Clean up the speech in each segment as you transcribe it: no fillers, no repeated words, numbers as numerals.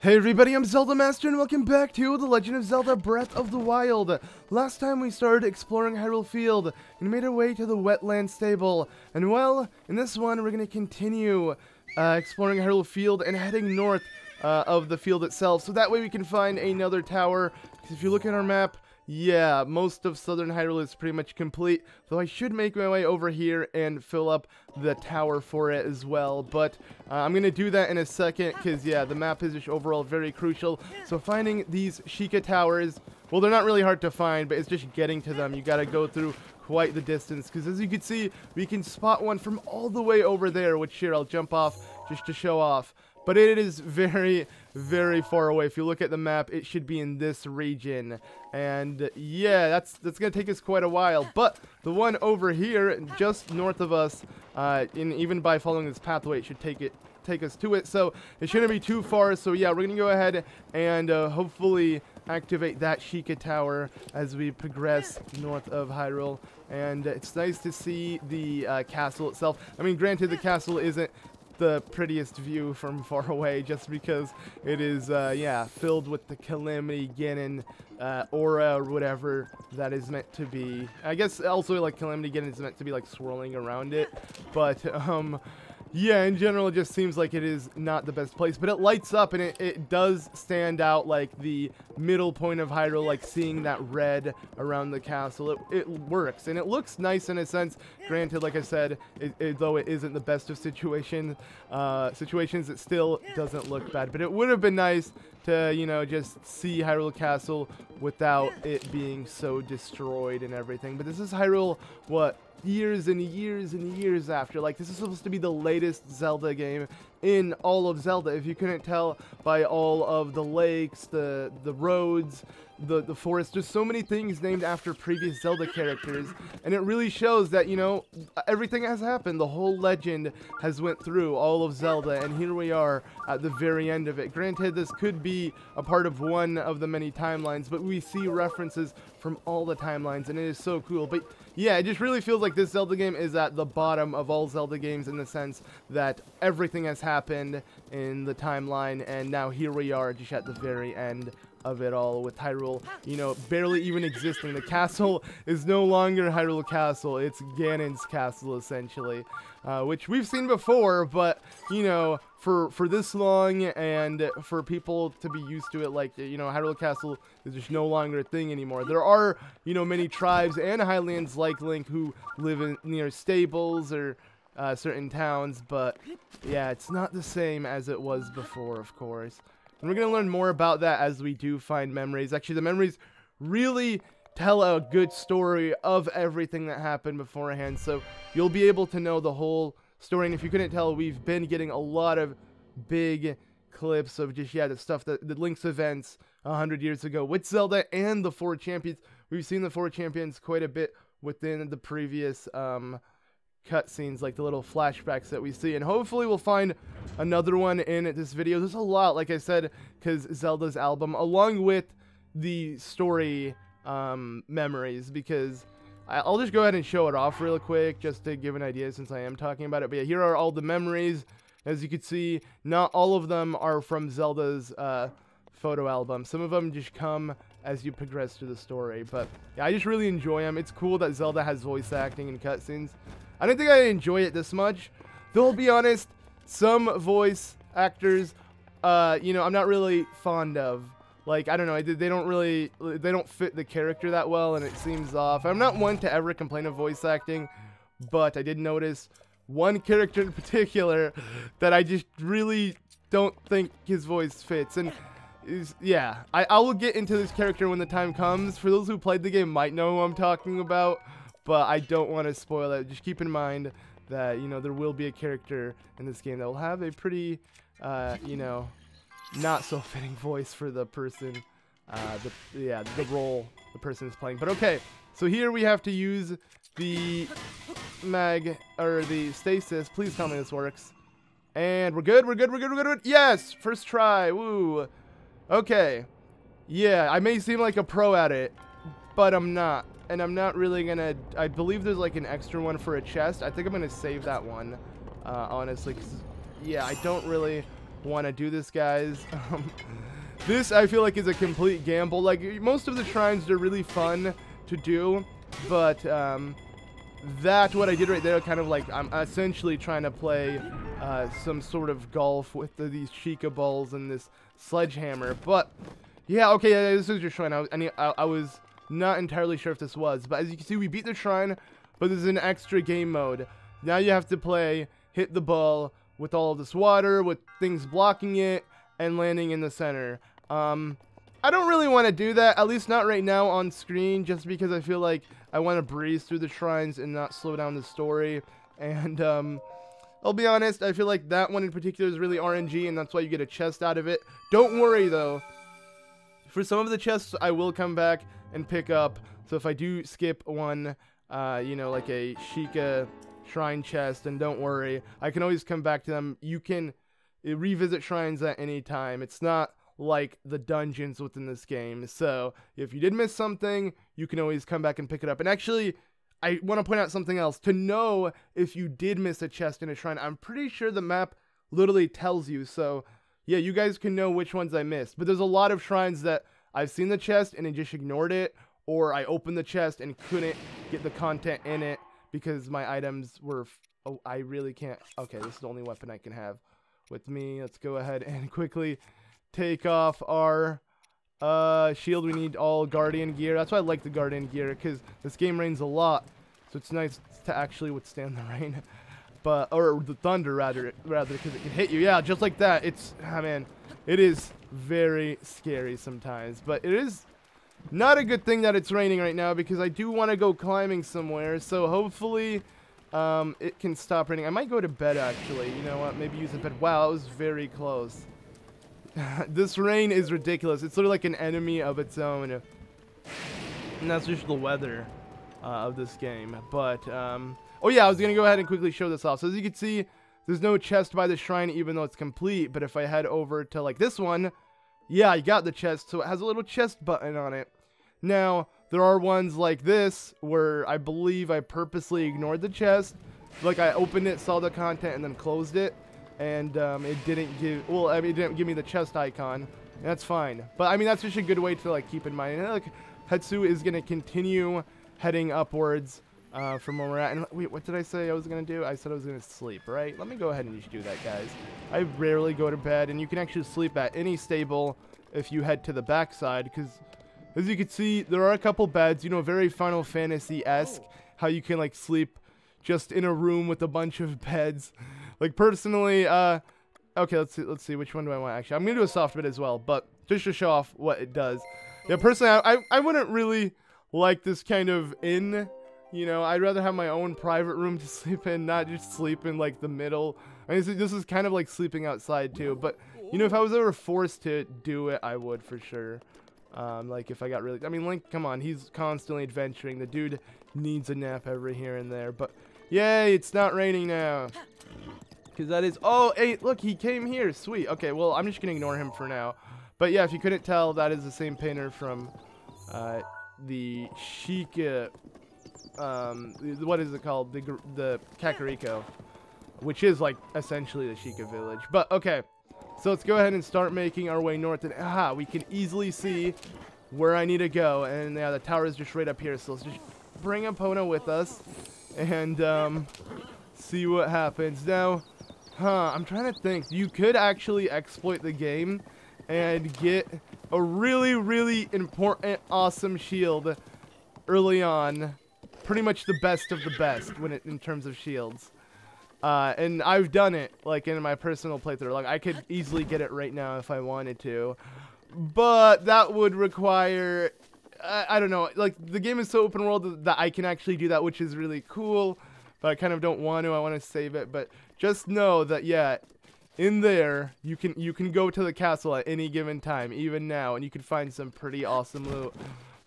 Hey everybody, I'm ZeldaMaster and welcome back to The Legend of Zelda Breath of the Wild. Last time we started exploring Hyrule Field and made our way to the Wetland Stable. And well, in this one we're going to continue exploring Hyrule Field and heading north of the field itself. So that way we can find another tower. Because if you look at our map, yeah, most of Southern Hyrule is pretty much complete, though I should make my way over here and fill up the tower for it as well, but I'm going to do that in a second, because, yeah, the map is just overall very crucial. So finding these Sheikah Towers, well, they're not really hard to find, but it's just getting to them. You got to go through quite the distance, because as you can see, we can spot one from all the way over there, which here, I'll jump off just to show off. But it is very, very far away. If you look at the map, it should be in this region. And yeah, that's going to take us quite a while. But the one over here, just north of us, even by following this pathway, it should take us to it. So it shouldn't be too far. So yeah, we're going to go ahead and hopefully activate that Sheikah Tower as we progress north of Hyrule. And it's nice to see the castle itself. I mean, granted, the castle isn't the prettiest view from far away, just because it is yeah, filled with the Calamity Ganon aura or whatever that is meant to be. I guess also like Calamity Ganon is meant to be like swirling around it, but yeah, in general it just seems like it is not the best place, but it lights up and it does stand out like the middle point of Hyrule, like seeing that red around the castle. It works and it looks nice in a sense. Granted, like I said, though it isn't the best of situations, it still doesn't look bad. But it would have been nice to, you know, just see Hyrule Castle without it being so destroyed and everything. But this is Hyrule, what, years and years and years after. Like, this is supposed to be the latest Zelda game in all of Zelda, if you couldn't tell by all of the lakes, the roads, the forest. There's so many things named after previous Zelda characters, and it really shows that, you know, everything has happened. The whole legend has went through all of Zelda, and here we are at the very end of it. Granted, this could be a part of one of the many timelines, but we see references from all the timelines, and it is so cool. But yeah, it just really feels like this Zelda game is at the bottom of all Zelda games, in the sense that everything has happened in the timeline, and now here we are just at the very end of it all, with Hyrule, you know, barely even existing. The castle is no longer Hyrule Castle, it's Ganon's castle, essentially, which we've seen before, but, you know, for this long, and for people to be used to it, like, you know, Hyrule Castle is just no longer a thing anymore. There are, you know, many tribes and Highlands like Link who live near stables or certain towns, but yeah, it's not the same as it was before, of course. And we're going to learn more about that as we do find memories. Actually, the memories really tell a good story of everything that happened beforehand, so you'll be able to know the whole story. And if you couldn't tell, we've been getting a lot of big clips of just, yeah, the stuff that the Link's events 100 years ago with Zelda and the 4 champions. We've seen the 4 champions quite a bit within the previous cutscenes, like the little flashbacks that we see, and hopefully we'll find another one in this video. There's a lot, like I said, because Zelda's album, along with the story memories, because I'll just go ahead and show it off real quick just to give an idea, since I am talking about it. But yeah, here are all the memories. As you can see, not all of them are from Zelda's photo album. Some of them just come as you progress through the story, but yeah, I just really enjoy them. It's cool that Zelda has voice acting and cutscenes. I don't think I enjoy it this much, though I'll be honest, some voice actors, you know, I'm not really fond of. Like, I don't know, they don't fit the character that well, and it seems off. I'm not one to ever complain of voice acting, but I did notice one character in particular that I just really don't think his voice fits, and yeah, I will get into this character when the time comes. For those who played the game might know who I'm talking about, but I don't want to spoil it. Just keep in mind that, you know, there will be a character in this game that will have a pretty, you know, not so fitting voice for the person, the role the person is playing. But okay, so here we have to use the the stasis. Please tell me this works. And we're good, we're good. Yes, first try, woo. Okay, yeah, I may seem like a pro at it, but I'm not. And I'm not really gonna, I believe there's like an extra one for a chest. I think I'm gonna save that one, honestly, 'cause, yeah, I don't really want to do this, guys. This, I feel like, is a complete gamble. Like, most of the shrines are really fun to do, but that, what I did right there, kind of like, I'm essentially trying to play some sort of golf with these Sheikah balls and this sledgehammer. But, yeah, okay, yeah, this is your shrine. I was not entirely sure if this was, but as you can see, we beat the shrine, but there's an extra game mode. Now you have to play, hit the ball with all of this water, with things blocking it, and landing in the center. I don't really want to do that, at least not right now on screen, just because I feel like I want to breeze through the shrines and not slow down the story. And, I'll be honest, I feel like that one in particular is really RNG, and that's why you get a chest out of it. Don't worry, though. For some of the chests, I will come back and pick up. So if I do skip one, you know, like a Sheikah shrine chest, and don't worry, I can always come back to them. You can revisit shrines at any time. It's not like the dungeons within this game. So if you did miss something, you can always come back and pick it up. And actually, I want to point out something else. To know if you did miss a chest in a shrine, I'm pretty sure the map literally tells you. So yeah, you guys can know which ones I missed. But there's a lot of shrines that I've seen the chest and I just ignored it, or I opened the chest and couldn't get the content in it because my items were oh, I really can't. Okay, this is the only weapon I can have with me. Let's go ahead and quickly take off our shield. We need all guardian gear. That's why I like the guardian gear, because this game rains a lot, so it's nice to actually withstand the rain. But, or the thunder rather, because it can hit you. Yeah, just like that. It's, ah, man, it is very scary sometimes. But it is not a good thing that it's raining right now, because I do want to go climbing somewhere. So hopefully it can stop raining. I might go to bed, actually. You know what? Maybe use a bed. Wow, it was very close. This rain is ridiculous. It's sort of like an enemy of its own. And that's just the weather of this game. But, oh yeah, I was going to go ahead and quickly show this off. So as you can see, there's no chest by the shrine, even though it's complete. But if I head over to, like, this one, yeah, I got the chest. So it has a little chest button on it. Now, there are ones like this, where I believe I purposely ignored the chest. Like, I opened it, saw the content, and then closed it. And it didn't give, well, I mean, it didn't give me the chest icon. That's fine. But, I mean, that's just a good way to, like, keep in mind. And, like, Hetsu is going to continue heading upwards from where we're at. And, wait, what did I say I was going to do? I said I was going to sleep, right? Let me go ahead and just do that, guys. I rarely go to bed, and you can actually sleep at any stable if you head to the backside, because, as you can see, there are a couple beds, you know, very Final Fantasy-esque, how you can, like, sleep just in a room with a bunch of beds. Like, personally, okay, let's see, which one do I want, actually? I'm gonna do a soft bed as well, but just to show off what it does. Yeah, personally, I wouldn't really like this kind of inn, you know, I'd rather have my own private room to sleep in, not just sleep in, like, the middle. I mean, this is kind of like sleeping outside, too, but, you know, if I was ever forced to do it, I would, for sure. Like, if I got really, I mean, Link, come on, he's constantly adventuring. The dude needs a nap every here and there, but, yay, it's not raining now. Because that is, oh, hey, look, he came here, sweet. Okay, well, I'm just going to ignore him for now. But yeah, if you couldn't tell, that is the same painter from the Sheikah, what is it called? The Kakariko, which is, like, essentially the Sheikah village. But, okay, so let's go ahead and start making our way north. And, we can easily see where I need to go. And, yeah, the tower is just right up here. So let's just bring Epona with us and see what happens. Now, I'm trying to think. You could actually exploit the game and get a really, really important, awesome shield early on. Pretty much the best of the best in terms of shields. And I've done it, like, in my personal playthrough. Like, I could easily get it right now if I wanted to. But that would require, I don't know, like, the game is so open world that I can actually do that, which is really cool. But I kind of don't want to. I want to save it. But just know that, yeah, in there, you can go to the castle at any given time, even now. And you can find some pretty awesome loot.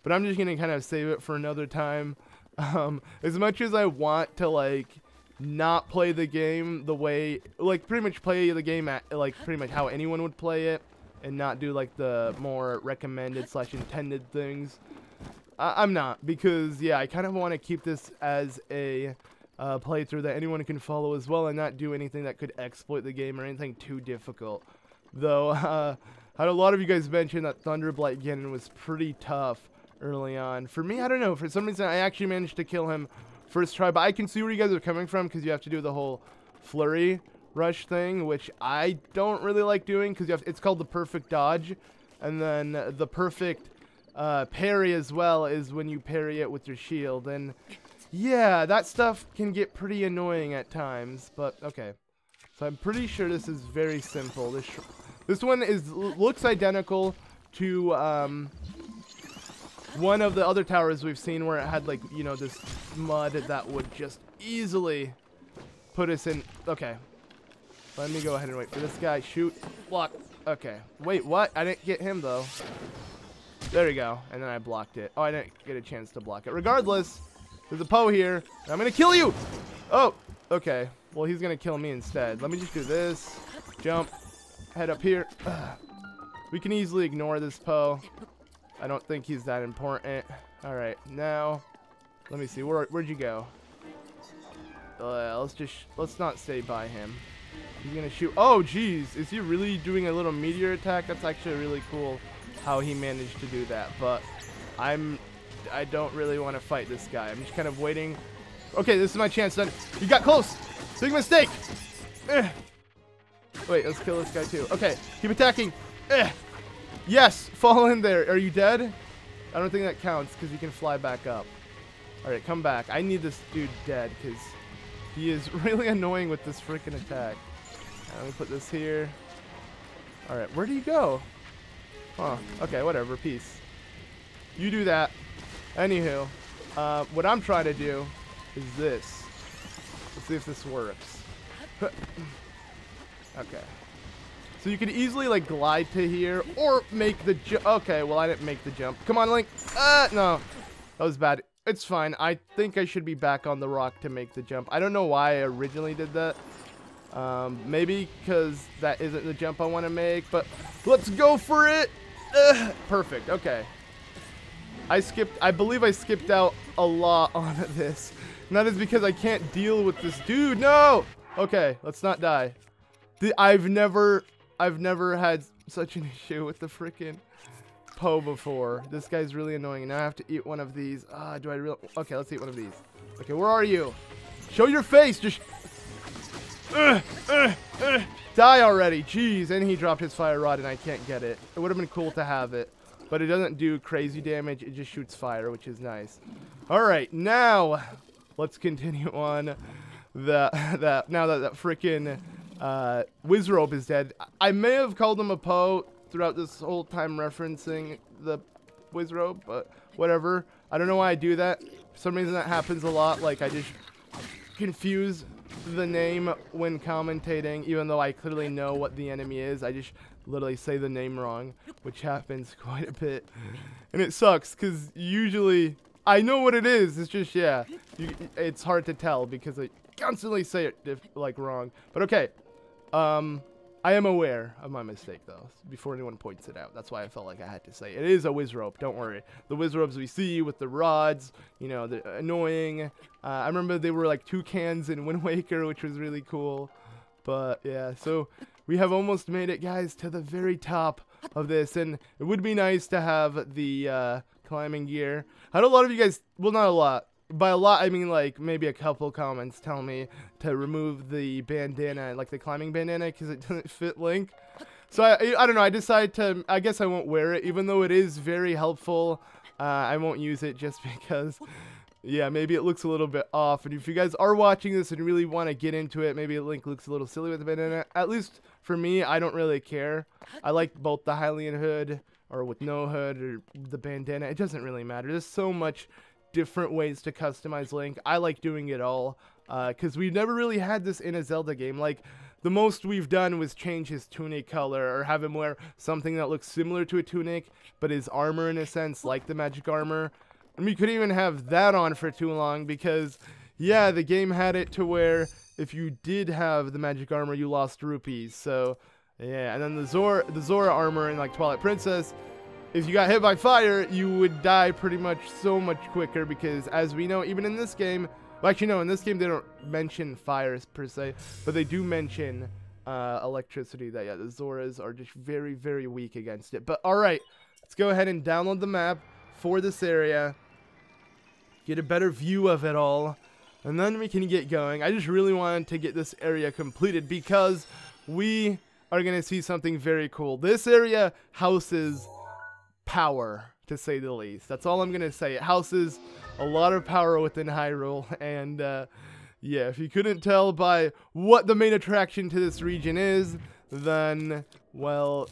But I'm just going to kind of save it for another time. As much as I want to, like, not play the game the way, like, pretty much play the game at, like, pretty much how anyone would play it. And not do, like, the more recommended / intended things. I'm not. Because, yeah, I kind of want to keep this as a playthrough that anyone can follow as well, and not do anything that could exploit the game or anything too difficult. though. Had a lot of you guys mentioned that Thunderblight Ganon was pretty tough early on. For me, I don't know. For some reason, I actually managed to kill him first try. But I can see where you guys are coming from because you have to do the whole flurry rush thing, which I don't really like doing because it's called the perfect dodge. And then the perfect parry as well is when you parry it with your shield. And yeah, that stuff can get pretty annoying at times. But okay. So I'm pretty sure this is very simple. This one looks identical to one of the other towers we've seen where it had, like, you know, this mud that would just easily put us in. Okay. Let me go ahead and wait for this guy. Shoot. Block. Okay. Wait, what? I didn't get him, though. There we go. And then I blocked it. Oh, I didn't get a chance to block it. Regardless, there's a Poe here. And I'm going to kill you. Oh, okay. Well, he's going to kill me instead. Let me just do this. Jump. Head up here. We can easily ignore this Poe. I don't think he's that important. All right. Now, let me see. Where'd you go? Let's not stay by him. He's going to shoot. Oh, geez. Is he really doing a little meteor attack? That's actually really cool how he managed to do that. But I don't really want to fight this guy. I'm just kind of waiting. Okay, this is my chance then. You got close. Big mistake. Wait, let's kill this guy too. Okay, keep attacking. Yes, fall in there. Are you dead? I don't think that counts because you can fly back up. All right, come back. I need this dude dead because he is really annoying with this freaking attack. Let me put this here. All right, where do you go? Huh, okay, whatever, peace. You do that. Anywho, what I'm trying to do is this. Let's see if this works. Okay. So you can easily, like, glide to here or make the jump. Okay, well, I didn't make the jump. Come on, Link. No. That was bad. It's fine. I think I should be back on the rock to make the jump. I don't know why I originally did that. Maybe because that isn't the jump I want to make, but let's go for it. Perfect. Okay. I believe I skipped out a lot on this. And that is because I can't deal with this dude. No! Okay, let's not die. I've never had such an issue with the freaking Poe before. This guy's really annoying. And now I have to eat one of these. Do I really? Okay, let's eat one of these. Okay, where are you? Show your face. Just die already. Jeez, and he dropped his fire rod and I can't get it. It would have been cool to have it. But it doesn't do crazy damage. It just shoots fire, which is nice. All right, now let's continue on. Now that freaking Wizrobe is dead. I may have called him a Poe throughout this whole time referencing the Wizrobe, but whatever. I don't know why I do that. For some reason that happens a lot. Like, I just confuse the name when commentating, even though I clearly know what the enemy is. I just literally say the name wrong, which happens quite a bit. And it sucks, because usually I know what it is. It's just, yeah, it's hard to tell because I constantly say it like wrong. But okay, I am aware of my mistake though, before anyone points it out. That's why I felt like I had to say it is a Wizrobe. Don't worry. The Wizrobes we see with the rods, you know, they're annoying. I remember they were like toucans in Wind Waker, which was really cool. But yeah, so we have almost made it, guys, to the very top of this, and it would be nice to have the climbing gear. I had a lot of you guys, well, not a lot. By a lot, I mean like maybe a couple comments tell me to remove the bandana, like the climbing bandana, because it doesn't fit Link. So I don't know, I decided to, I guess I won't wear it, even though it is very helpful. I won't use it just because, yeah, maybe it looks a little bit off. And if you guys are watching this and really want to get into it, maybe Link looks a little silly with the bandana. At least for me, I don't really care. I like both the Hylian hood or with no hood or the bandana. It doesn't really matter. There's so much different ways to customize Link. I like doing it all because we've never really had this in a Zelda game. Like, the most we've done was change his tunic color or have him wear something that looks similar to a tunic but is armor in a sense, like the magic armor. And we couldn't even have that on for too long because, yeah, the game had it to where if you did have the magic armor, you lost rupees. So yeah, and then the Zora armor in like Twilight Princess, if you got hit by fire, you would die pretty much so much quicker because, as we know, even in this game, well, actually no, in this game they don't mention fires per se, but they do mention electricity that, yeah, the Zoras are just very, very weak against it. But, alright, let's go ahead and download the map for this area. Get a better view of it all. And then we can get going. I just really wanted to get this area completed because we are going to see something very cool. This area houses power, to say the least. That's all I'm going to say. It houses a lot of power within Hyrule. And, yeah, if you couldn't tell by what the main attraction to this region is, then, well,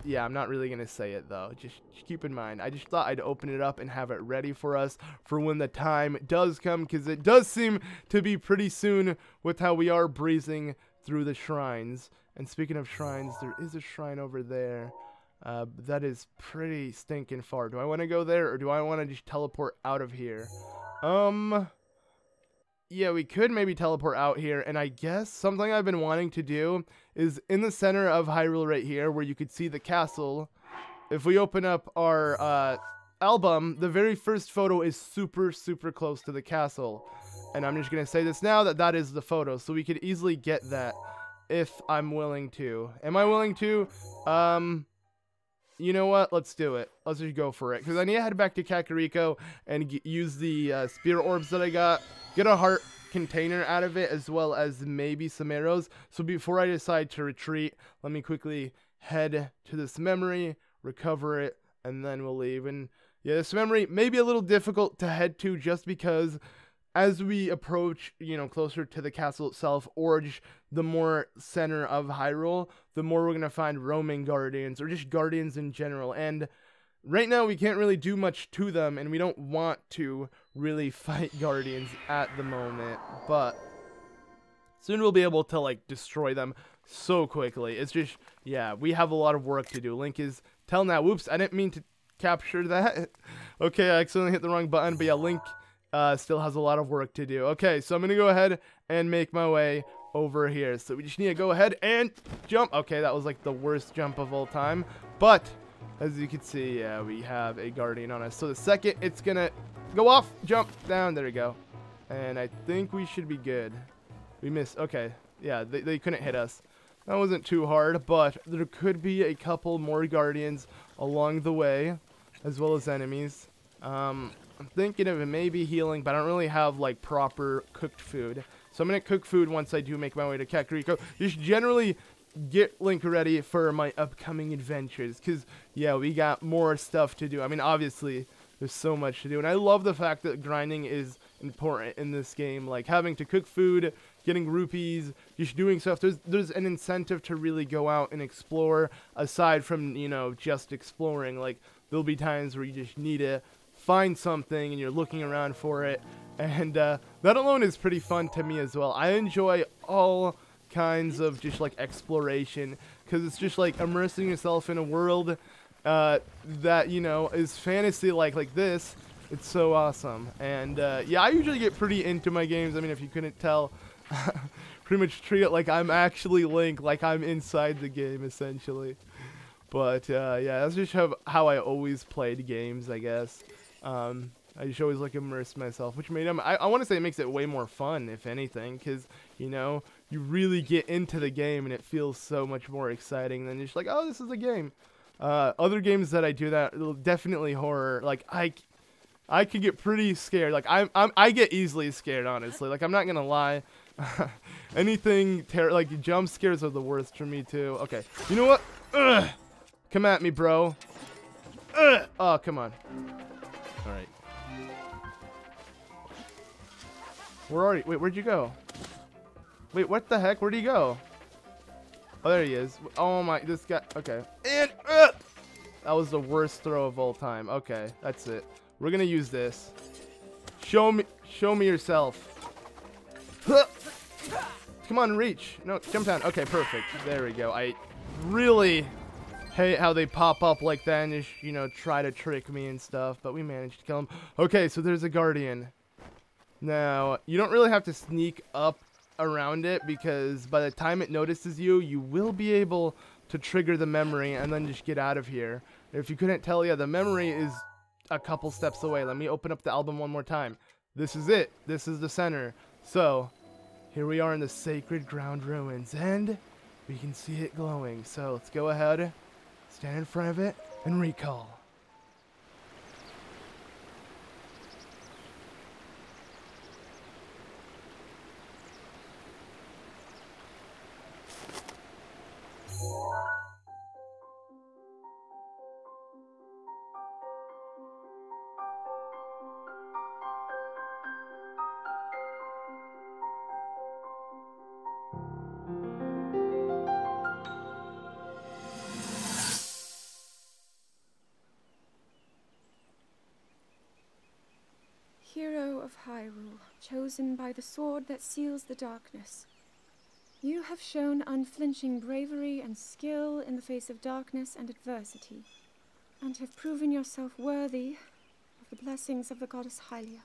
yeah, I'm not really going to say it, though. Just keep in mind, I just thought I'd open it up and have it ready for us for when the time does come, because it does seem to be pretty soon with how we are breezing through the shrines. And speaking of shrines, there is a shrine over there. That is pretty stinking far. Do I want to go there, or do I want to just teleport out of here? Yeah, we could maybe teleport out here, and I guess something I've been wanting to do is in the center of Hyrule right here, where you could see the castle. If we open up our album, the very first photo is super, super close to the castle. And I'm just going to say this now, that is the photo, so we could easily get that if I'm willing to. Am I willing to? You know what? Let's do it. Let's just go for it. Because I need to head back to Kakariko and use the spirit orbs that I got. Get a heart container out of it, as well as maybe some arrows. So before I decide to retreat, let me quickly head to this memory, recover it, and then we'll leave. And yeah, this memory may be a little difficult to head to just because as we approach, you know, closer to the castle itself, or just the more center of Hyrule, the more we're going to find roaming guardians, or just guardians in general. And right now, we can't really do much to them, and we don't want to really fight guardians at the moment. But soon we'll be able to, like, destroy them so quickly. It's just, yeah, we have a lot of work to do. Link is telling that. Whoops, I didn't mean to capture that. Okay, I accidentally hit the wrong button, but yeah, Link still has a lot of work to do. Okay, so I'm going to go ahead and make my way over here. So we just need to go ahead and jump. Okay, that was like the worst jump of all time. But as you can see, yeah, we have a guardian on us. So the second it's going to go off, jump down. There we go. And I think we should be good. We missed. Okay, yeah, they couldn't hit us. That wasn't too hard, but there could be a couple more guardians along the way, as well as enemies. I'm thinking of maybe healing, but I don't really have, like, proper cooked food. So I'm going to cook food once I do make my way to Kakariko. Just generally get Link ready for my upcoming adventures, because, yeah, we got more stuff to do. I mean, obviously, there's so much to do, and I love the fact that grinding is important in this game. Like, having to cook food, getting rupees, just doing stuff. There's an incentive to really go out and explore, aside from, you know, just exploring. Like, there'll be times where you just need to find something and you're looking around for it, and that alone is pretty fun to me as well. I enjoy all kinds of just like exploration, because it's just like immersing yourself in a world that, you know, is fantasy like this. It's so awesome. And yeah, I usually get pretty into my games. I mean, if you couldn't tell, pretty much treat it like I'm actually Link, like I'm inside the game essentially. But yeah, that's just how I always played games, I guess. I just always like immerse myself, which made them, I want to say it makes it way more fun, if anything, because, you know, you really get into the game and it feels so much more exciting than just like, oh, this is a game. Other games that I do that, definitely horror. Like, I could get pretty scared. Like, I get easily scared, honestly. Like, I'm not gonna lie. Anything like jump scares are the worst for me too. Okay, you know what? Ugh. Come at me, bro. Ugh. Oh, come on. All right. Where are you? Wait, where'd you go? Wait, what the heck? Where'd he go? Oh, there he is. Oh my, this guy. Okay. And that was the worst throw of all time. Okay, that's it. We're gonna use this. Show me yourself. Come on, reach. No, jump down. Okay, perfect. There we go. I really hate how they pop up like that and just, you know, try to trick me and stuff, but we managed to kill him. Okay, so there's a guardian. Now, you don't really have to sneak up around it, because by the time it notices you, you will be able to trigger the memory and then just get out of here. If you couldn't tell, yeah, the memory is a couple steps away. Let me open up the album one more time. This is it. This is the center. So, here we are in the Sacred Ground Ruins, and we can see it glowing. So let's go ahead, stand in front of it, and recall. Hero of Hyrule, chosen by the sword that seals the darkness. You have shown unflinching bravery and skill in the face of darkness and adversity, and have proven yourself worthy of the blessings of the goddess Hylia.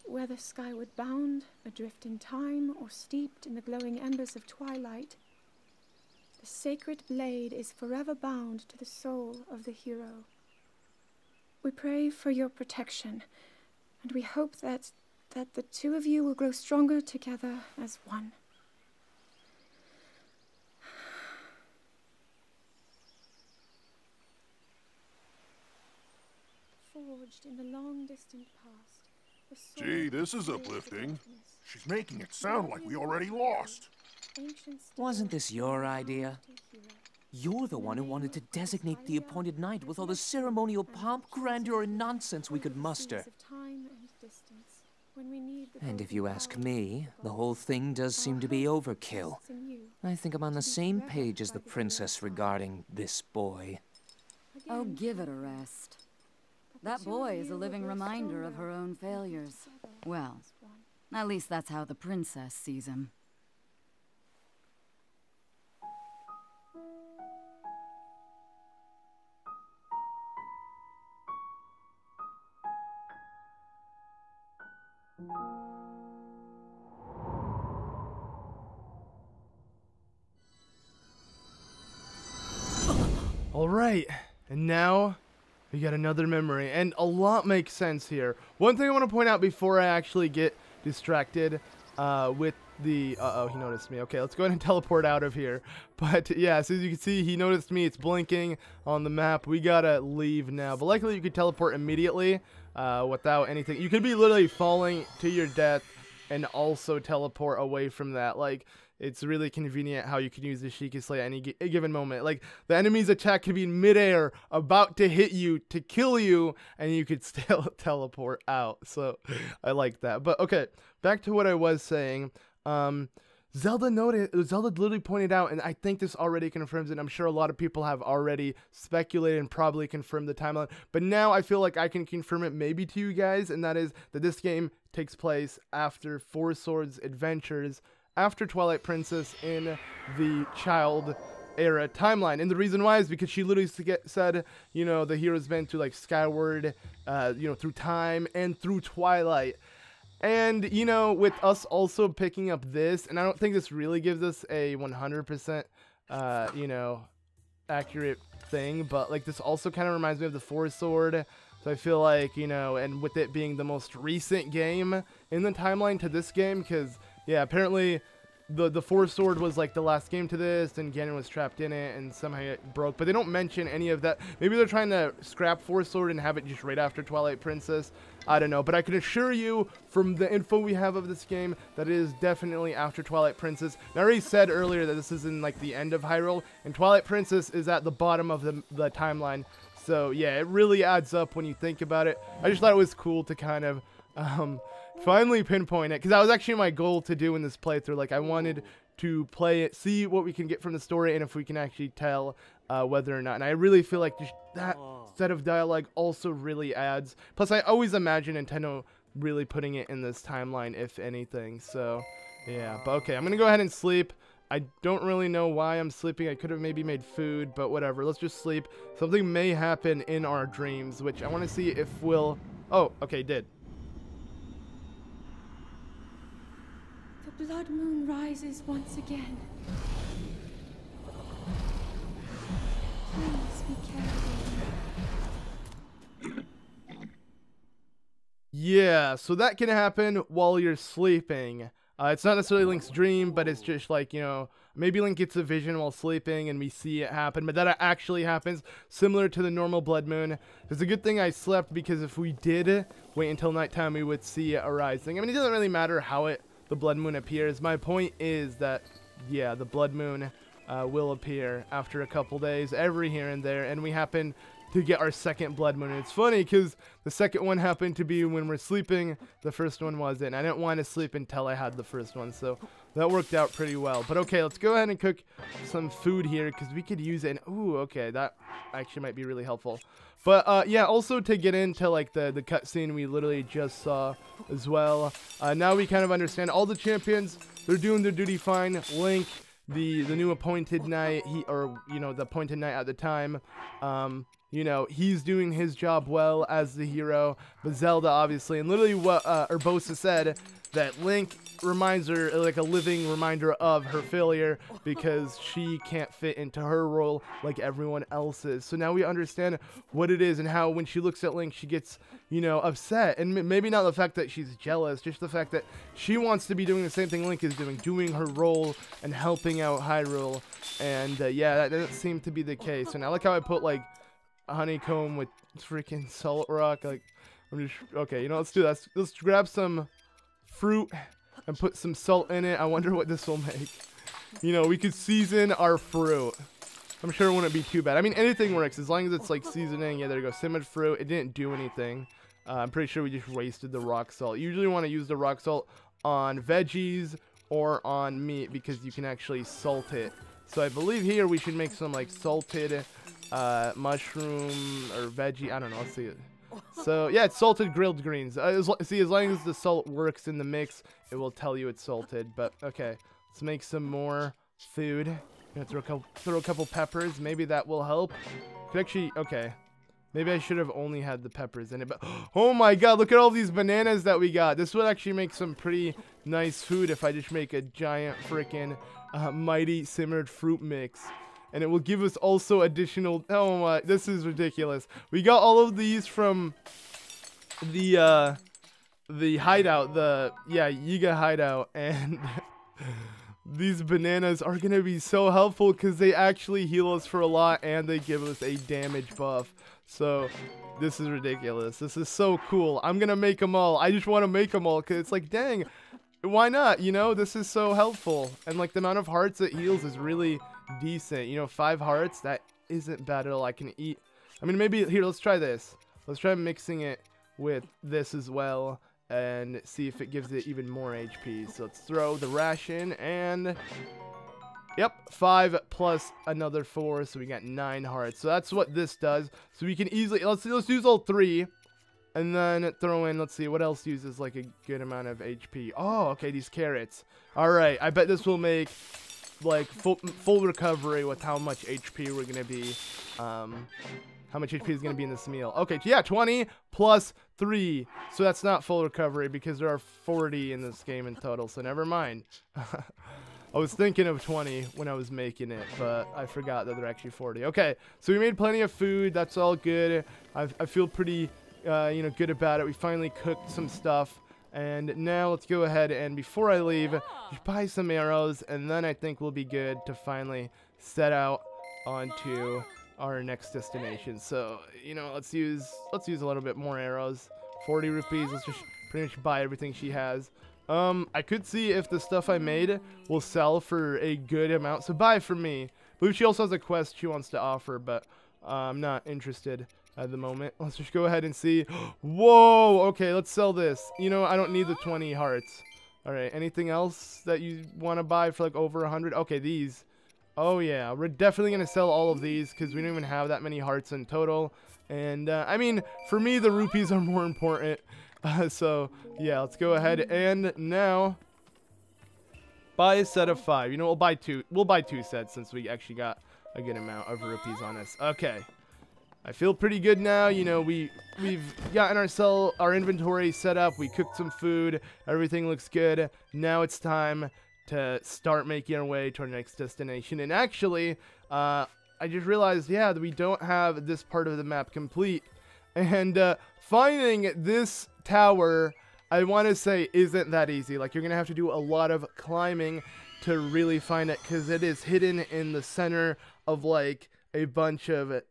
Whether skyward bound, adrift in time, or steeped in the glowing embers of twilight, the sacred blade is forever bound to the soul of the hero. We pray for your protection, and we hope that the two of you will grow stronger together as one. Forged in the long distant past. Gee, this is uplifting. She's making it sound like we already lost. Wasn't this your idea? You're the one who wanted to designate the appointed night with all the ceremonial pomp, grandeur, and nonsense we could muster. And if you ask me, the whole thing does seem to be overkill. I think I'm on the same page as the princess regarding this boy. Oh, give it a rest. That boy is a living reminder of her own failures. Well, at least that's how the princess sees him. Alright, and now we got another memory, and a lot makes sense here. One thing I want to point out before I actually get distracted with the... Uh-oh, he noticed me. Okay, let's go ahead and teleport out of here. But yeah, so as you can see, he noticed me. It's blinking on the map. We gotta leave now. But luckily, you could teleport immediately without anything. You could be literally falling to your death and also teleport away from that. Like, it's really convenient how you can use the Sheikah at any given moment. Like, the enemy's attack could be in midair, about to hit you, to kill you, and you could still teleport out. So, I like that. But, okay, back to what I was saying. Zelda literally pointed out, and I think this already confirms it. I'm sure a lot of people have already speculated and probably confirmed the timeline. But now I feel like I can confirm it maybe to you guys, and that is that this game takes place after Four Swords Adventures, after Twilight Princess in the child era timeline. And the reason why is because she literally said, you know, the hero's been through like skyward, you know, through time and through Twilight. And, you know, with us also picking up this, and I don't think this really gives us a 100%, you know, accurate thing, but like this also kind of reminds me of the Four Sword. So I feel like, you know, and with it being the most recent game in the timeline to this game, because yeah, apparently the Four Sword was like the last game to this, and Ganon was trapped in it, and somehow it broke. But they don't mention any of that. Maybe they're trying to scrap Four Sword and have it just right after Twilight Princess. I don't know. But I can assure you from the info we have of this game that it is definitely after Twilight Princess. And I already said earlier that this is in like the end of Hyrule, and Twilight Princess is at the bottom of the timeline. So yeah, it really adds up when you think about it. I just thought it was cool to kind of finally pinpoint it, because that was actually my goal to do in this playthrough. Like, I wanted to play it, see what we can get from the story, and if we can actually tell whether or not. And I really feel like just that set of dialogue also really adds. Plus, I always imagine Nintendo really putting it in this timeline, if anything. So yeah, but okay, I'm gonna go ahead and sleep. I don't really know why I'm sleeping. I could have maybe made food, but whatever. Let's just sleep. Something may happen in our dreams, which I want to see if we'll... Oh, okay, it did. The blood moon rises once again. Please be careful. Yeah, so that can happen while you're sleeping. It's not necessarily Link's dream, but it's just like, you know, maybe Link gets a vision while sleeping and we see it happen, but that actually happens, similar to the normal blood moon. It's a good thing I slept, because if we did wait until nighttime, we would see it arising. I mean, it doesn't really matter how the blood moon appears. My point is that, yeah, the blood moon will appear after a couple days, every here and there, and we happen to get our second blood moon. And it's funny because the second one happened to be when we're sleeping, the first one wasn't. I didn't want to sleep until I had the first one, so that worked out pretty well. But okay, let's go ahead and cook some food here, because we could use it. Ooh, okay, that actually might be really helpful. But yeah, also to get into like the cutscene we literally just saw as well. Now we kind of understand all the champions, they're doing their duty fine. Link, the new appointed knight, the appointed knight at the time, you know, he's doing his job well as the hero. But Zelda, obviously, and literally what Urbosa said, that Link reminds her, like a living reminder of her failure, because she can't fit into her role like everyone else's. So now we understand what it is, and how when she looks at Link, she gets, you know, upset. And maybe not the fact that she's jealous, just the fact that she wants to be doing the same thing Link is doing her role and helping out Hyrule. And yeah, that doesn't seem to be the case. And I like how I put like a honeycomb with freaking salt rock. Like, I'm just, okay, you know, let's do that. Let's grab some fruit and put some salt in it. I wonder what this will make. You know, we could season our fruit. I'm sure it wouldn't be too bad. I mean, anything works as long as it's like seasoning. Yeah, there you go. Simmered fruit. It didn't do anything. I'm pretty sure we just wasted the rock salt. You usually want to use the rock salt on veggies or on meat, because you can actually salt it. So I believe here we should make some like salted mushroom or veggie. I don't know. Let's see it. So yeah, it's salted grilled greens. See, as long as the salt works in the mix, it will tell you it's salted. But okay, let's make some more food. I'm gonna throw a couple peppers. Maybe that will help. Could actually, okay. Maybe I should have only had the peppers in it. But oh my god, look at all these bananas that we got. This would actually make some pretty nice food if I just make a giant freaking mighty simmered fruit mix. And it will give us also additional, oh my, this is ridiculous. We got all of these from the hideout, Yiga hideout, and these bananas are going to be so helpful because they actually heal us for a lot and they give us a damage buff. So this is ridiculous. This is so cool. I'm going to make them all. I just want to make them all because it's like, dang, why not? You know, this is so helpful. And like the amount of hearts it heals is really decent. You know, 5 hearts, that isn't bad at all. I can eat, I mean, maybe here, let's try this. Let's try mixing it with this as well and see if it gives it even more HP. So let's throw the ration, and yep, 5 plus another 4, so we got 9 hearts. So that's what this does. So we can easily, let's use all 3 and then throw in, let's see what else uses like a good amount of HP. Oh, okay, these carrots. All right, I bet this will make like full recovery with how much HP we're gonna be, how much HP is gonna be in this meal. Okay, yeah, 20 plus 3, so that's not full recovery because there are 40 in this game in total, so never mind. I was thinking of 20 when I was making it, but I forgot that they're actually 40. Okay, so we made plenty of food. That's all good. I feel pretty you know, good about it. We finally cooked some stuff. And now let's go ahead and before I leave, just buy some arrows, and then I think we'll be good to finally set out onto our next destination. So, you know, let's use a little bit more arrows. 40 rupees. Let's just pretty much buy everything she has. I could see if the stuff I made will sell for a good amount. So buy from me. I believe she also has a quest she wants to offer, but I'm not interested at the moment. Let's just go ahead and see. Whoa, okay, let's sell this. You know, I don't need the 20 hearts. All right, anything else that you want to buy for like over 100? Okay, these. Oh yeah, we're definitely gonna sell all of these because we don't even have that many hearts in total. And I mean, for me, the rupees are more important. So yeah, let's go ahead and now buy a set of 5. You know, we'll buy 2. We'll buy 2 sets since we actually got a good amount of rupees on us. Okay. I feel pretty good now. You know, we've gotten our inventory set up. We cooked some food. Everything looks good. Now it's time to start making our way to our next destination. And actually, I just realized, yeah, that we don't have this part of the map complete. And finding this tower, I want to say, isn't that easy. Like, you're going to have to do a lot of climbing to really find it, because it is hidden in the center of like a bunch of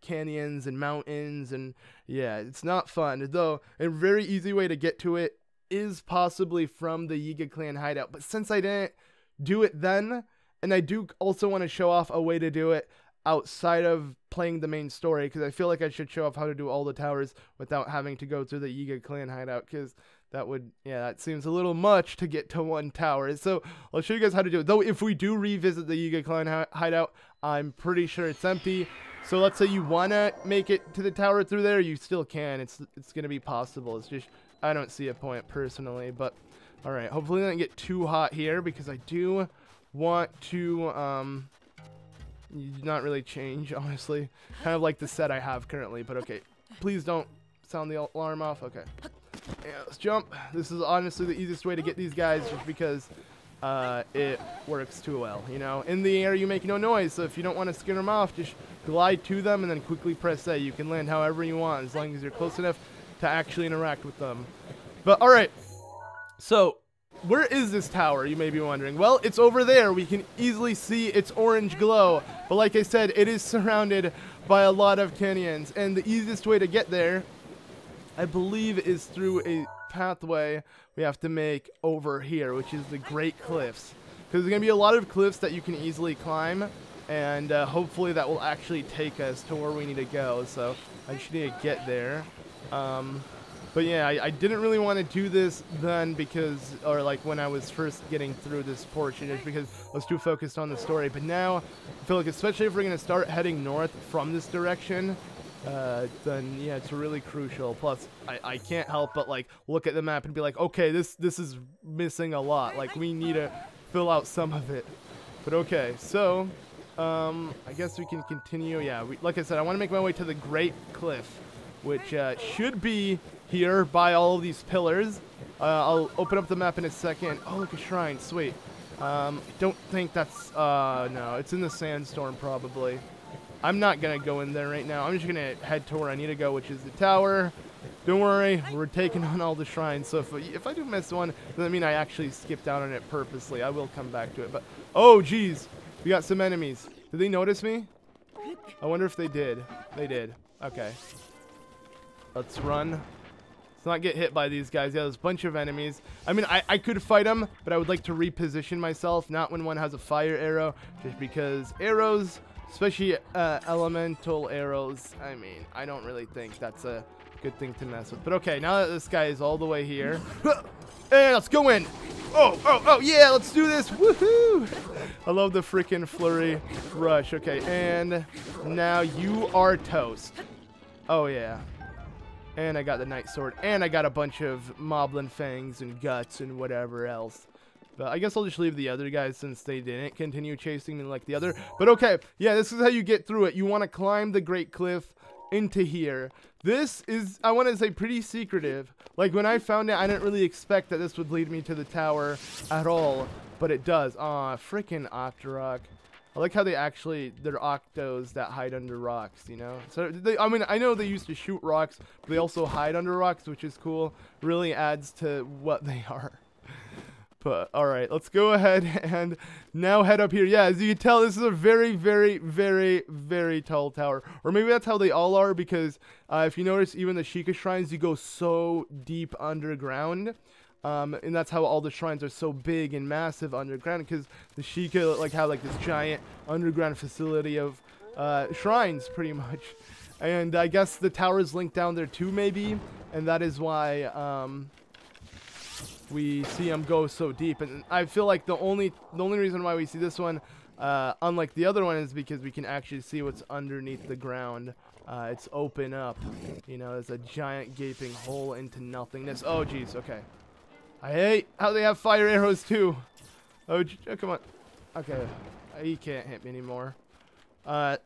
canyons and mountains, and yeah, it's not fun. Though a very easy way to get to it is possibly from the Yiga clan hideout, but since I didn't do it then, and I do also want to show off a way to do it outside of playing the main story, because I feel like I should show off how to do all the towers without having to go through the Yiga clan hideout, because that would, yeah, that seems a little much to get to one tower. So I'll show you guys how to do it. Though if we do revisit the Yiga clan hideout, I'm pretty sure it's empty. So let's say you want to make it to the tower through there, you still can. It's going to be possible. It's just, I don't see a point personally, but all right. Hopefully it doesn't get too hot here, because I do want to, not really change, honestly. Kind of like the set I have currently, but okay. Please don't sound the alarm off. Okay. Yeah, let's jump. This is honestly the easiest way to get these guys, just because it works too well, you know. In the air, you make no noise, so if you don't want to scare them off, just glide to them and then quickly press A. You can land however you want, as long as you're close enough to actually interact with them. But, alright. So, where is this tower, you may be wondering? Well, it's over there. We can easily see its orange glow. But like I said, it is surrounded by a lot of canyons. And the easiest way to get there, I believe, is through a pathway we have to make over here, which is the Great Cliffs. Because there's going to be a lot of cliffs that you can easily climb. And hopefully that will actually take us to where we need to go. So I just need to get there. But yeah, I didn't really want to do this then, because, or like when I was first getting through this portion, just because I was too focused on the story. But now, I feel like especially if we're going to start heading north from this direction, then yeah, it's really crucial. Plus, I can't help but like look at the map and be like, okay, this is missing a lot. Like, we need to fill out some of it. But okay, so, I guess we can continue. Yeah, like I said, I want to make my way to the Great Cliff, which should be here by all of these pillars. I'll open up the map in a second. Oh, look, a shrine. Sweet. I don't think that's... no, it's in the sandstorm, probably. I'm not going to go in there right now. I'm just going to head to where I need to go, which is the tower. Don't worry, we're taking on all the shrines. So if I do miss one, doesn't mean I actually skipped out on it purposely. I will come back to it. But, oh, geez. We got some enemies. Did they notice me? I wonder if they did. They did. Okay. Let's run. Let's not get hit by these guys. Yeah, there's a bunch of enemies. I mean, I could fight them, but I would like to reposition myself, not when one has a fire arrow, just because arrows, especially elemental arrows, I mean, I don't really think that's a good thing to mess with. But okay, now that this guy is all the way here, and let's go in. Oh, yeah, let's do this. Woohoo! I love the freaking flurry rush. Okay, and now you are toast. Oh, yeah. And I got the Knight Sword, and I got a bunch of Moblin Fangs and Guts and whatever else. But I guess I'll just leave the other guys since they didn't continue chasing me like the other. But okay, yeah, this is how you get through it. You want to climb the Great Cliff into here. This is, I want to say, pretty secretive. Like, when I found it, I didn't really expect that this would lead me to the tower at all. But it does. Aw, freaking Octorok. I like how they actually, they're octos that hide under rocks, you know? So, I mean, I know they used to shoot rocks, but they also hide under rocks, which is cool. Really adds to what they are. But, alright, let's go ahead and now head up here. Yeah, as you can tell, this is a very, very, very, very tall tower. Or maybe that's how they all are, because if you notice, even the Sheikah shrines, you go so deep underground. And that's how all the shrines are so big and massive underground, because the Sheikah like have like this giant underground facility of shrines, pretty much. And I guess the tower is linked down there too, maybe, and that is why we see them go so deep. And I feel like the only reason why we see this one, unlike the other one, is because we can actually see what's underneath the ground. It's open up, you know, there's a giant gaping hole into nothingness. Oh, geez, okay. I hate how they have fire arrows too. Oh, come on. Okay, he can't hit me anymore. I'm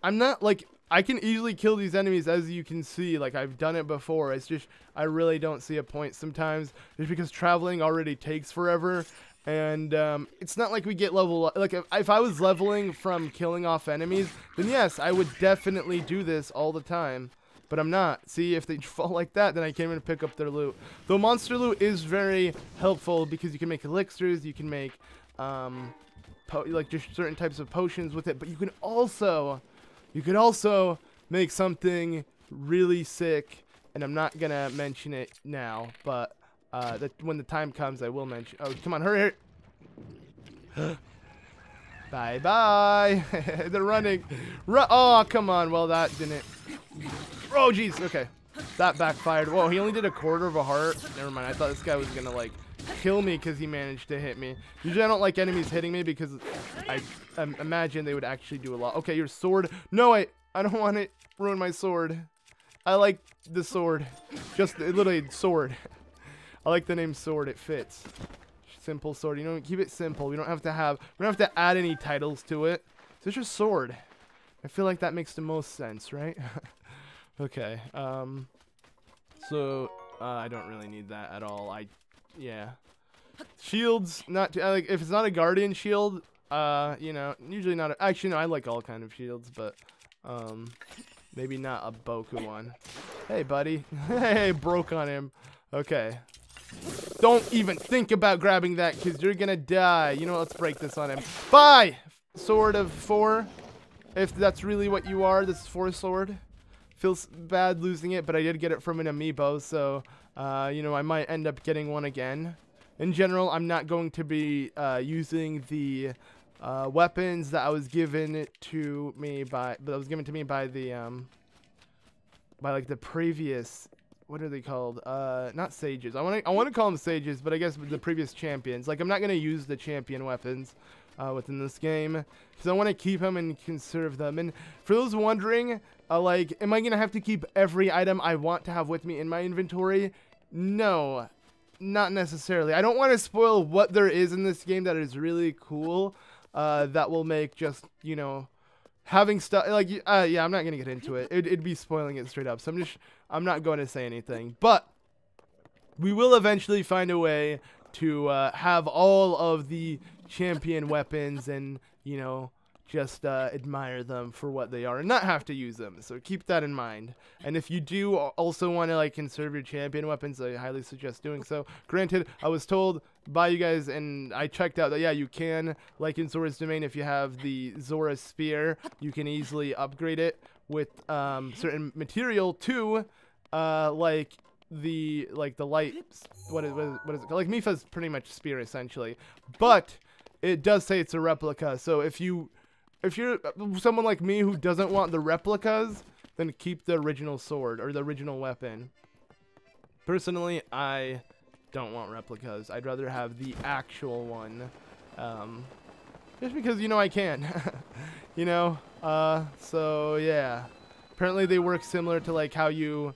not, like, I can easily kill these enemies, as you can see. Like, I've done it before. It's just, I really don't see a point sometimes, just because traveling already takes forever. And it's not like we get level, like, if I was leveling from killing off enemies, then yes, I would definitely do this all the time. But I'm not. See, if they fall like that, then I can't even pick up their loot. Though monster loot is very helpful, because you can make elixirs, you can make like just certain types of potions with it, but you could also make something really sick, and I'm not gonna mention it now, but when the time comes, I will mention. Oh, come on, hurry! Bye bye. They're running. Oh, come on. Well, that didn't. Oh, jeez. Okay, that backfired. Whoa, he only did a quarter of a heart. Never mind. I thought this guy was gonna like kill me because he managed to hit me. Usually, I don't like enemies hitting me because I imagine they would actually do a lot. Okay, your sword. No, I don't want it. Ruin my sword. I like the sword. Just literally sword. I like the name sword. It fits. Simple sword. You know, keep it simple. We don't have to add any titles to it. It's just sword. I feel like that makes the most sense, right? Okay. So I don't really need that at all. Yeah. Shields, not like if it's not a guardian shield, you know, usually not. Actually, no, I like all kind of shields, but maybe not a Boku one. Hey, buddy. Hey, broke on him. Okay. Don't even think about grabbing that, because you're gonna die. You know what? Let's break this on him. Bye! Sword of 4. If that's really what you are, this is 4 sword. Feels bad losing it, but I did get it from an amiibo, so, you know, I might end up getting one again. In general, I'm not going to be using the weapons that was given to me by the, by like the previous... What are they called? Not sages. I want to call them sages, but I guess the previous champions. Like, I'm not gonna use the champion weapons within this game because I want to keep them and conserve them. And for those wondering, like, am I gonna have to keep every item I want to have with me in my inventory? No, not necessarily. I don't want to spoil what there is in this game that is really cool. That will make just, you know, having stuff like yeah, I'm not gonna get into it. It'd be spoiling it straight up. So I'm not going to say anything. But we will eventually find a way to have all of the champion weapons and, you know, just admire them for what they are and not have to use them. So keep that in mind. And if you do also want to like conserve your champion weapons, I highly suggest doing so. Granted, I was told by you guys, and I checked out that yeah, you can, like in Zora's Domain, if you have the Zora Spear, you can easily upgrade it with certain material to like the light, what is it called? Like Mipha's pretty much spear essentially, but it does say it's a replica. So if you're someone like me who doesn't want the replicas, then keep the original sword or the original weapon. Personally, I don't want replicas. I'd rather have the actual one, just because, you know, I can. You know, so yeah, apparently they work similar to like how you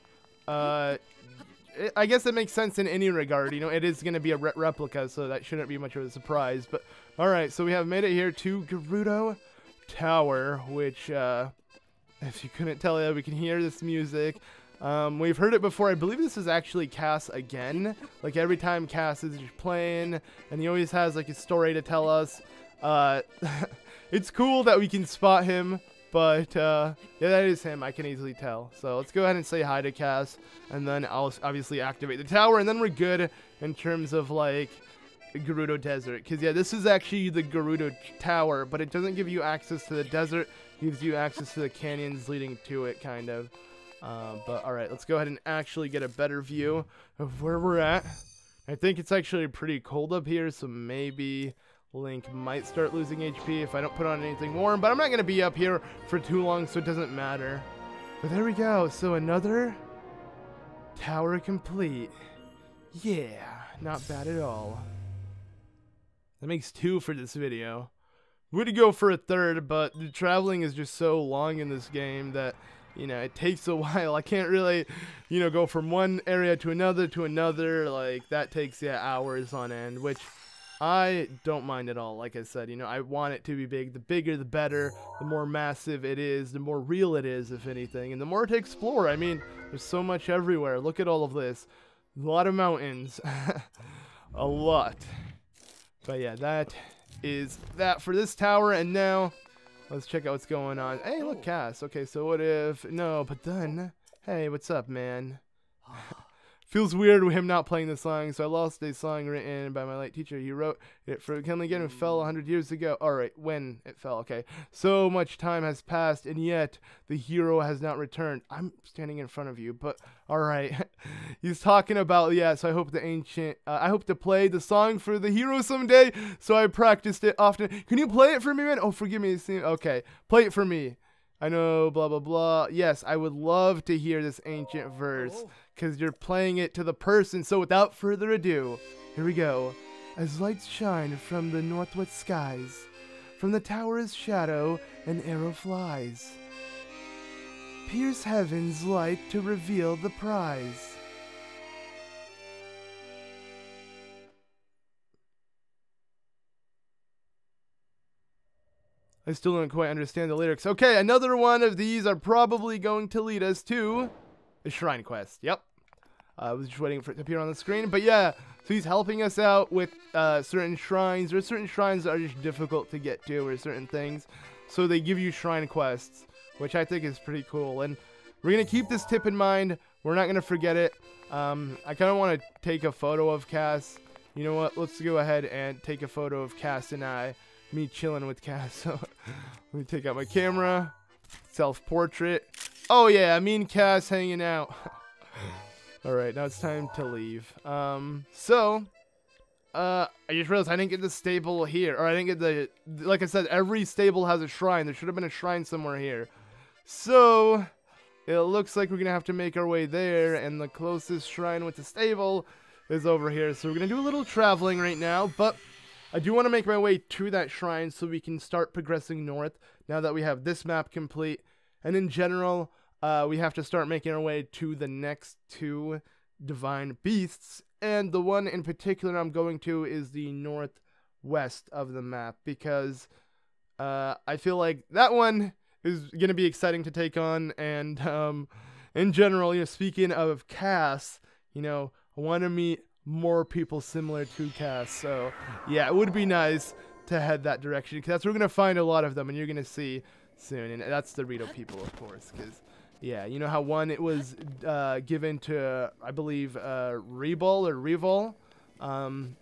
I guess it makes sense in any regard. You know, it is going to be a replica, so that shouldn't be much of a surprise. But all right, so we have made it here to Gerudo Tower, which if you couldn't tell, we can hear this music. We've heard it before. I believe this is actually Cass again. Like every time Cass is playing, and he always has like a story to tell us. It's cool that we can spot him, but yeah, that is him. I can easily tell. So let's go ahead and say hi to Cass, and then I'll obviously activate the tower, and then we're good in terms of like Gerudo Desert. Because yeah, this is actually the Gerudo Tower, but it doesn't give you access to the desert. It gives you access to the canyons leading to it, kind of. But alright, let's go ahead and actually get a better view of where we're at. I think it's actually pretty cold up here, so maybe Link might start losing HP if I don't put on anything warm, but I'm not going to be up here for too long, so it doesn't matter. But there we go, so another tower complete. Yeah, not bad at all. That makes 2 for this video. Would go for a 3rd, but the traveling is just so long in this game that, you know, it takes a while. I can't really, you know, go from one area to another. Like, that takes, yeah, hours on end, which I don't mind at all. Like I said, you know, I want it to be big. The bigger, the better. The more massive it is, the more real it is, if anything. And the more to explore. I mean, there's so much everywhere. Look at all of this. A lot of mountains. A lot. But yeah, that is that for this tower. And now let's check out what's going on. Hey, look, Cass. Okay, so what if... No, but then... Hey, what's up, man? Feels weird with him not playing the song, so I lost a song written by my late teacher. He wrote it for Calamity Ganon. It fell 100 years ago. Alright, when it fell, okay. So much time has passed, and yet the hero has not returned. I'm standing in front of you, but alright. He's talking about, yeah, so I hope I hope to play the song for the hero someday, so I practiced it often. Can you play it for me, man? Oh, forgive me. Okay, play it for me. I know, blah, blah, blah. Yes, I would love to hear this ancient verse, because you're playing it to the person. So without further ado, here we go. As lights shine from the northwest skies, from the tower's shadow an arrow flies. Pierce heaven's light to reveal the prize. I still don't quite understand the lyrics. Okay, another one of these are probably going to lead us to a shrine quest. Yep. I was just waiting for it to appear on the screen. But yeah, so he's helping us out with certain shrines. There are certain shrines that are just difficult to get to, or certain things. So they give you shrine quests, which I think is pretty cool. And we're going to keep this tip in mind. We're not going to forget it. I kind of want to take a photo of Cass. You know what? Let's go ahead and take a photo of Cass and me chilling with Cass. So let me take out my camera. Self-portrait. Oh yeah, me and Cass hanging out. Alright, now it's time to leave. I just realized I didn't get the stable here. Or I didn't get the... Like I said, every stable has a shrine. There should have been a shrine somewhere here. So, it looks like we're going to have to make our way there. And the closest shrine with the stable is over here. So we're going to do a little traveling right now. But I do want to make my way to that shrine so we can start progressing north. Now that we have this map complete. And in general... we have to start making our way to the next two divine beasts, and the one in particular I'm going to is the northwest of the map, because I feel like that one is going to be exciting to take on, and in general, you know, speaking of Cass, you know, I want to meet more people similar to Cass, so yeah, it would be nice to head that direction, because that's where we're going to find a lot of them, and you're going to see soon, and that's the Rito people, of course, because... Yeah, you know how one it was given to, I believe, Rebol or Revol?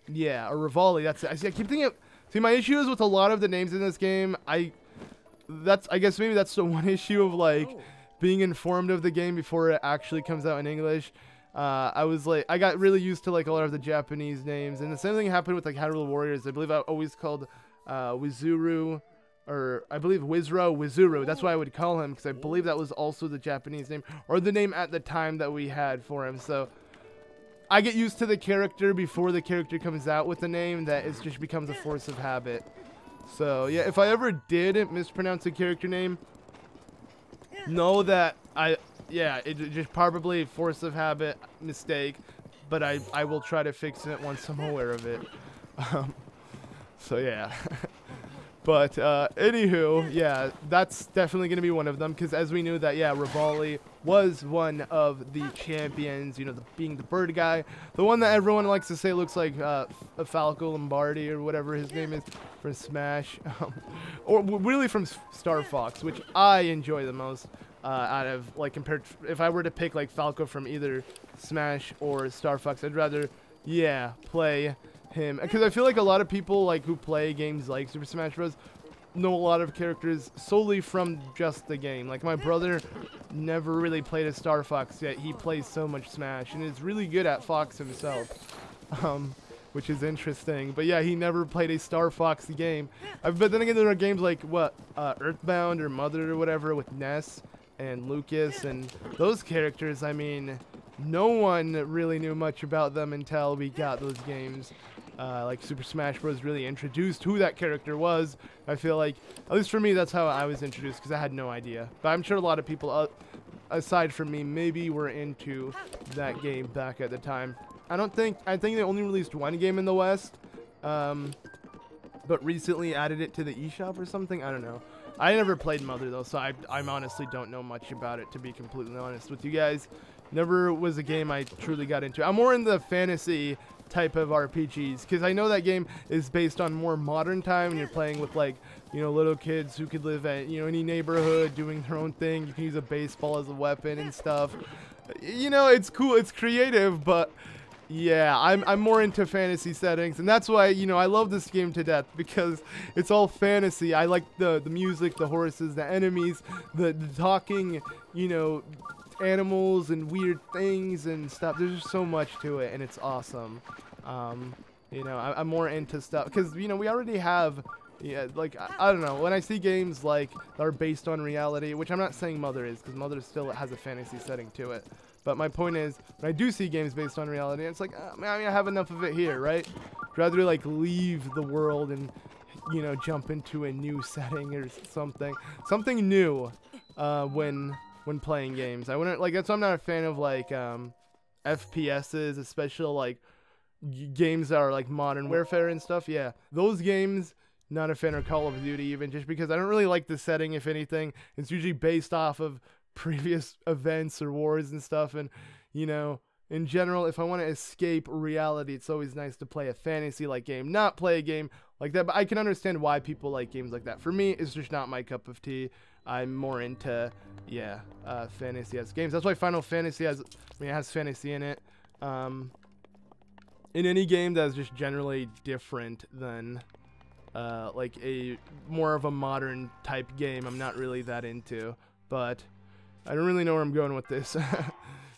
Yeah, or Rivali, that's it. I keep thinking, see, my issue is with a lot of the names in this game, I guess maybe that's the one issue of, like, being informed of the game before it actually comes out in English. I got really used to, like, a lot of the Japanese names, and the same thing happened with, like, Hyrule Warriors. I believe I always called Wizuru, or I believe Wizuru, that's why I would call him, because I believe that was also the Japanese name, or the name at the time that we had for him. So I get used to the character before the character comes out with the name, that it just becomes a force of habit. So yeah, if I ever did mispronounce a character name, know that it just probably force of habit mistake, but I will try to fix it once I'm aware of it. So yeah. But, anywho, yeah, that's definitely going to be one of them, because as we knew that, yeah, Rivali was one of the champions, you know, being the bird guy, the one that everyone likes to say looks like Falco Lombardi, or whatever his name is, from Smash, or really from Star Fox, which I enjoy the most, out of, like, compared to, if I were to pick, like, Falco from either Smash or Star Fox, I'd rather, yeah, play him, because I feel like a lot of people, like, who play games like Super Smash Bros. Know a lot of characters solely from just the game. Like, my brother never really played a Star Fox, yet he plays so much Smash and is really good at Fox himself, which is interesting. But yeah, he never played a Star Fox game. But then again, there are games like Earthbound or Mother or whatever with Ness and Lucas, and those characters, I mean, no one really knew much about them until we got those games. Like Super Smash Bros. Really introduced who that character was. I feel like, at least for me, that's how I was introduced, because I had no idea. But I'm sure a lot of people, aside from me, maybe were into that game back at the time. I think they only released one game in the West, but recently added it to the eShop or something. I don't know. I never played Mother, though, so I honestly don't know much about it, to be completely honest with you guys. Never was a game I truly got into. I'm more in the fantasy type of RPGs, because I know that game is based on more modern time, and you're playing with, like, you know, little kids who could live at, you know, any neighborhood doing their own thing. You can use a baseball as a weapon and stuff. you know, it's cool, it's creative, but yeah, I'm more into fantasy settings, and that's why, you know, I love this game to death, because it's all fantasy. I like the music, the horses, the enemies, the talking, you know, animals and weird things and stuff. There's just so much to it, and it's awesome. You know, I'm more into stuff, because, you know, we already have, yeah, like, I don't know, when I see games like that are based on reality, which I'm not saying Mother is, because Mother still has a fantasy setting to it. But my point is, when I do see games based on reality, it's like, I mean, I have enough of it here, right? I'd rather, like, leave the world and, you know, jump into a new setting or something. Something new when playing games. I wouldn't, like, that's why I'm not a fan of, like, FPSs, especially, like, games that are, like, Modern Warfare and stuff. Yeah, those games, not a fan of Call of Duty even, just because I don't really like the setting, if anything. It's usually based off of previous events or wars and stuff, and, you know, in general, if I want to escape reality, it's always nice to play a fantasy like game, not play a game like that. But I can understand why people like games like that. For me, it's just not my cup of tea. I'm more into, yeah, fantasy as games. That's why Final Fantasy has, I mean, it has fantasy in it. In any game that is just generally different than like a more of a modern type game, I'm not really that into. But I don't really know where I'm going with this.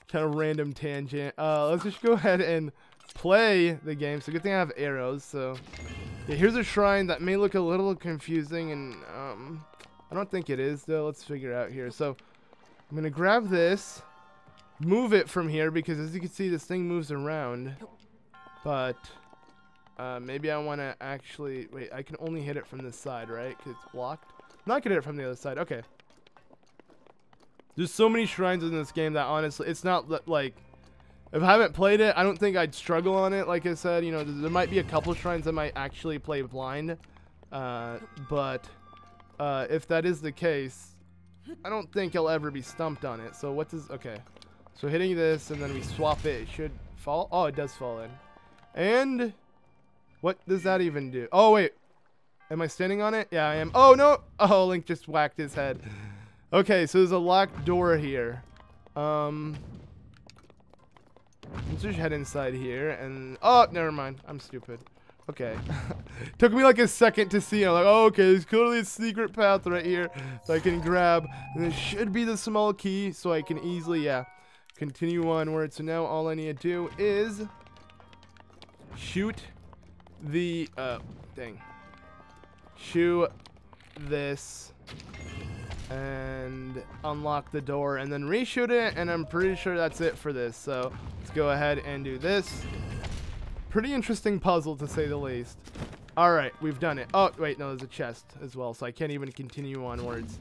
Kind of random tangent. Let's just go ahead and play the game. So good thing I have arrows. So yeah, here's a shrine that may look a little confusing, and I don't think it is though. Let's figure it out here. So I'm gonna grab this, move it from here, because as you can see, this thing moves around. But maybe I want to actually wait. I can only hit it from this side, right? Because it's blocked. I'm not gonna hit it from the other side. Okay. There's so many shrines in this game that honestly, it's not like, if I haven't played it, I don't think I'd struggle on it. Like I said, you know, there might be a couple shrines I might actually play blind. But if that is the case, I don't think I'll ever be stumped on it. So what does, okay. So hitting this and then we swap it, it should fall. Oh, it does fall in. And what does that even do? Oh, wait. Am I standing on it? Yeah, I am. Oh, no. Oh, Link just whacked his head. Okay, so there's a locked door here. Let's just head inside here and, oh, never mind. I'm stupid. Okay. Took me like a second to see. I'm like, oh, okay, there's clearly a secret path right here that I can grab. And this should be the small key, so I can easily, yeah, continue onward. So now all I need to do is shoot the, shoot this and unlock the door and then reshoot it, and I'm pretty sure that's it for this. So let's go ahead and do this. Pretty interesting puzzle, to say the least. All right, we've done it. Oh, wait, no, there's a chest as well, so I can't even continue onwards.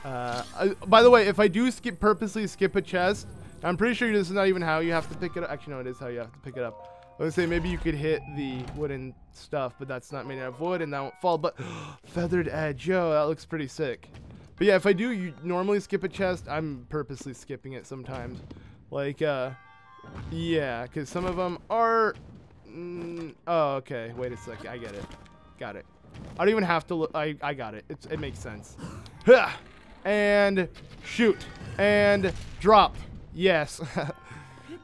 By the way, if I do purposely skip a chest, I'm pretty sure this is not even how you have to pick it up. Actually, no, it is how you have to pick it up. I was gonna say maybe you could hit the wooden stuff, but that's not made out of wood and that won't fall. But feathered edge, yo, that looks pretty sick. But yeah, if I do normally skip a chest, I'm purposely skipping it sometimes. Like, yeah, because some of them are... oh, okay. Wait a second. I get it. Got it. I don't even have to look. I got it. It makes sense. And shoot. And drop. Yes.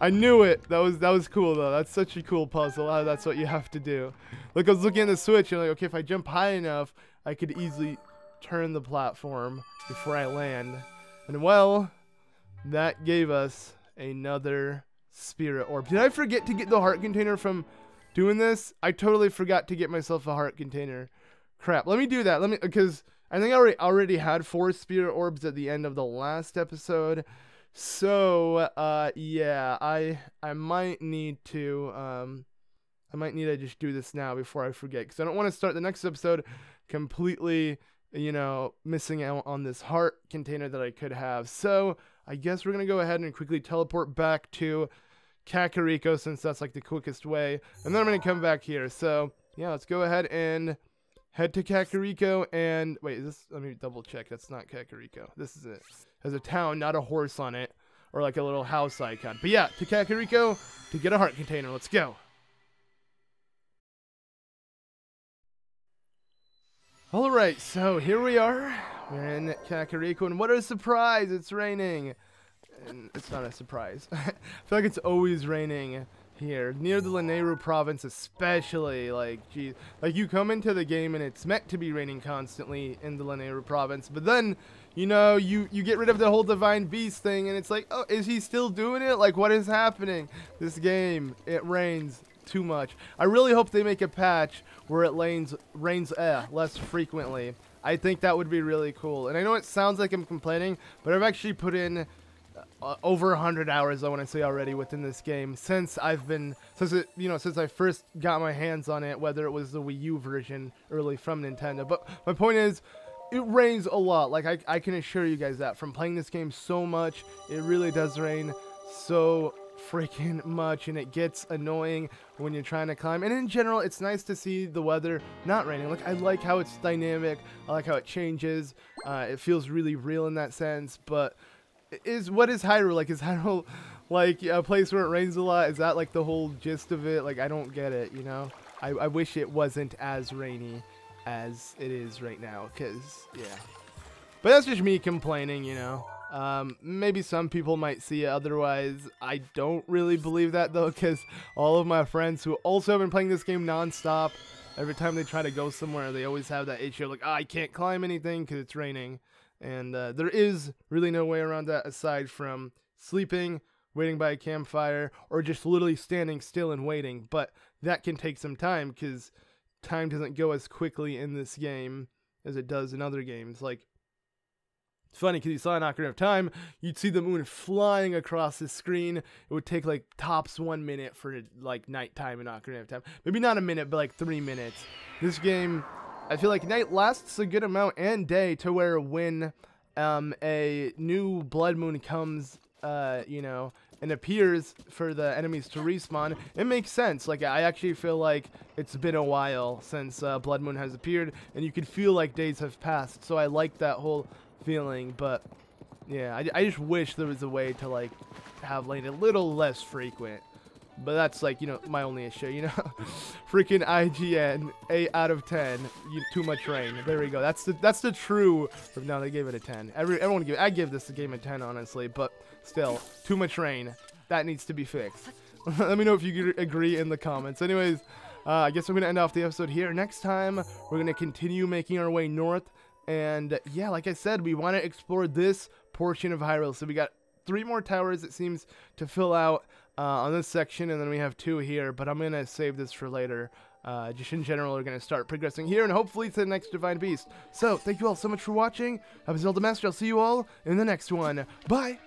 I knew it. That was cool, though. That's such a cool puzzle. That's what you have to do. Like, I was looking at the Switch, and like, okay, if I jump high enough, I could easily turn the platform before I land. And, well, that gave us another spirit orb. Did I forget to get the heart container from doing this? I totally forgot to get myself a heart container. Crap. Let me do that. Because I think I already had 4 spirit orbs at the end of the last episode. So, yeah, I might need to, just do this now before I forget, because I don't want to start the next episode completely, you know, missing out on this heart container that I could have. So, I guess we're going to go ahead and quickly teleport back to Kakariko, since that's, like, the quickest way, and then I'm going to come back here. So, yeah, let's go ahead and head to Kakariko, and, wait, is this, let me double check, that's not Kakariko. This is it. Has a town, not a horse on it, or like a little house icon. But yeah, to Kakariko to get a heart container. Let's go. Alright, so here we are. We're in Kakariko, and what a surprise! It's raining. and it's not a surprise. I feel like it's always raining here near the Rauru province, especially. Like, geez, like you come into the game and it's meant to be raining constantly in the Rauru province, but then you know you get rid of the whole divine beast thing and it's like, oh, is he still doing it? Like, what is happening? This game, it rains too much. I really hope they make a patch where it rains less frequently. I think that would be really cool. And I know it sounds like I'm complaining, but I've actually put in over 100 hours, I want to say, already within this game since I first got my hands on it, whether it was the Wii U version early from Nintendo. But my point is, it rains a lot. Like, I can assure you guys that from playing this game so much, it really does rain so freaking much, and it gets annoying when you're trying to climb. And in general, it's nice to see the weather not raining. Like, I like how it's dynamic. I like how it changes. It feels really real in that sense. But what is Hyrule? Like, is Hyrule like a place where it rains a lot? Is that like the whole gist of it? Like, I don't get it, you know? I wish it wasn't as rainy as it is right now, because, yeah. But that's just me complaining, you know? Maybe some people might see it otherwise. I don't really believe that, though, because all of my friends who also have been playing this game non-stop, every time they try to go somewhere, they always have that issue of like, oh, I can't climb anything because it's raining. And there is really no way around that aside from sleeping, waiting by a campfire, or just literally standing still and waiting. But that can take some time because time doesn't go as quickly in this game as it does in other games. Like, it's funny because you saw in Ocarina of Time, you'd see the moon flying across the screen. It would take like tops 1 minute for like nighttime in Ocarina of Time. Maybe not a minute, but like 3 minutes. This game, I feel like night lasts a good amount and day to where when a new blood moon comes, you know, and appears for the enemies to respawn, it makes sense. Like, I actually feel like it's been a while since blood moon has appeared, and you can feel like days have passed. So I like that whole feeling. But yeah, I just wish there was a way to like have rain a little less frequent. But that's like, you know, my only issue, you know. Freaking IGN 8 out of 10. Too much rain. There we go. That's the true. No, they gave it a 10. Everyone I give this game a 10, honestly. But still, too much rain. That needs to be fixed. Let me know if you agree in the comments. Anyways, I guess I'm gonna end off the episode here. Next time, we're gonna continue making our way north. And yeah, like I said, we want to explore this portion of Hyrule. So we got 3 more towers, it seems, to fill out on this section, and then we have 2 here, but I'm going to save this for later. Just in general, we're going to start progressing here, and hopefully to the next Divine Beast. So, thank you all so much for watching. I'm ZeldaMaster. I'll see you all in the next one. Bye!